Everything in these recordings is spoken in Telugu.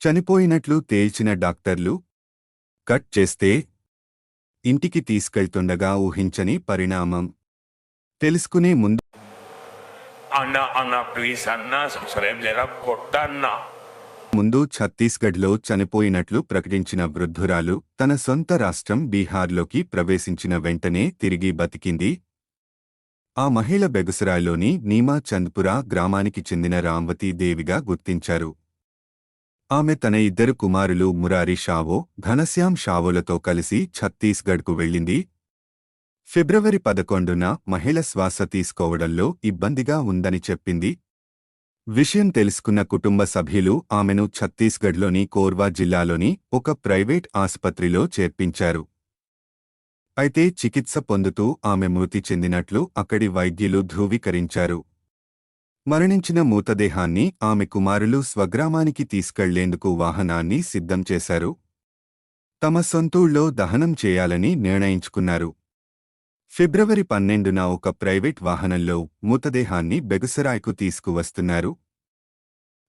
చనిపోయినట్లు తేల్చిన డాక్టర్లు కట్ చేస్తే ఇంటికి తీసుకెళ్తుండగా ఊహించని పరిణామం. తెలుసుకునే ముందు అన్నా అన్నా ప్లీజ్ అన్నా సబ్స్క్రైబ్ చేయరా కొట్టన్నా. ముందు ఛత్తీస్గఢ్లో చనిపోయినట్లు ప్రకటించిన వృద్ధురాలు తన సొంత రాష్ట్రం బీహార్లోకి ప్రవేశించిన వెంటనే తిరిగి బతికింది. ఆ మహిళ బెగుసరాయ్లోని నీమా చంద్పురా గ్రామానికి చెందిన రాంవతీ దేవిగా గుర్తించారు. ఆమె తన ఇద్దరు కుమారులు మురారి షావో, ఘనశ్యామ్ షావోలతో కలిసి ఛత్తీస్గఢ్కు వెళ్ళింది. ఫిబ్రవరి 11న మహిళ శ్వాస తీసుకోవడంలో ఇబ్బందిగా ఉందని చెప్పింది. విషయం తెలుసుకున్న కుటుంబ సభ్యులు ఆమెను ఛత్తీస్గఢ్లోని కోర్వా జిల్లాలోని ఒక ప్రైవేట్ ఆసుపత్రిలో చేర్పించారు. అయితే చికిత్స పొందుతూ ఆమె మృతి చెందినట్లు అక్కడి వైద్యులు ధృవీకరించారు. మరణించిన మృతదేహాన్ని ఆమె కుమారులు స్వగ్రామానికి తీసుకెళ్లేందుకు వాహనాన్ని సిద్ధం చేశారు. తమ సొంతూళ్లో దహనం చేయాలని నిర్ణయించుకున్నారు. ఫిబ్రవరి 12న ఒక ప్రైవేట్ వాహనంలో మృతదేహాన్ని బెగుసరాయ్కు తీసుకువస్తున్నారు.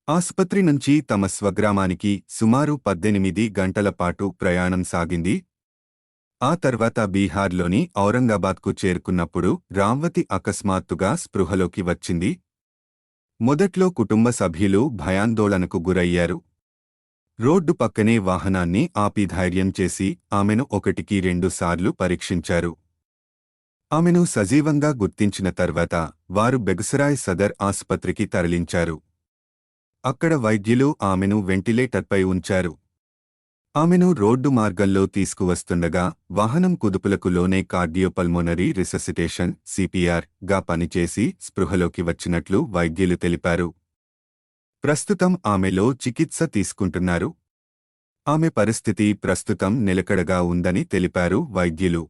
ఆసుపత్రి నుంచి తమ స్వగ్రామానికి సుమారు 18 గంటల పాటు ప్రయాణం సాగింది. ఆ తర్వాత బీహార్లోని ఔరంగాబాద్కు చేరుకున్నప్పుడు రాంవతి అకస్మాత్తుగా స్పృహలోకి వచ్చింది. మొదట్లో కుటుంబ సభ్యులు భయాందోళనకు గురయ్యారు. రోడ్డు పక్కనే వాహనాన్ని ఆపి ధైర్యం చేసి ఆమెను 1-2 సార్లు పరీక్షించారు. ఆమెను సజీవంగా గుర్తించిన తర్వాత వారు బెగుసరాయ్ సదర్ ఆసుపత్రికి తరలించారు. అక్కడ వైద్యులు ఆమెను వెంటిలేటర్పై ఉంచారు. ఆమెను రోడ్డు మార్గంలో తీసుకువస్తుండగా వాహనం కుదుపులకు లోనే కార్డియోపల్మోనరీ రిససిటేషన్ (సిపిఆర్) గా పనిచేసి స్పృహలోకి వచ్చినట్లు వైద్యులు తెలిపారు. ప్రస్తుతం ఆమెలో చికిత్స తీసుకుంటున్నారు. ఆమె పరిస్థితి ప్రస్తుతం నిలకడగా ఉందని తెలిపారు వైద్యులు.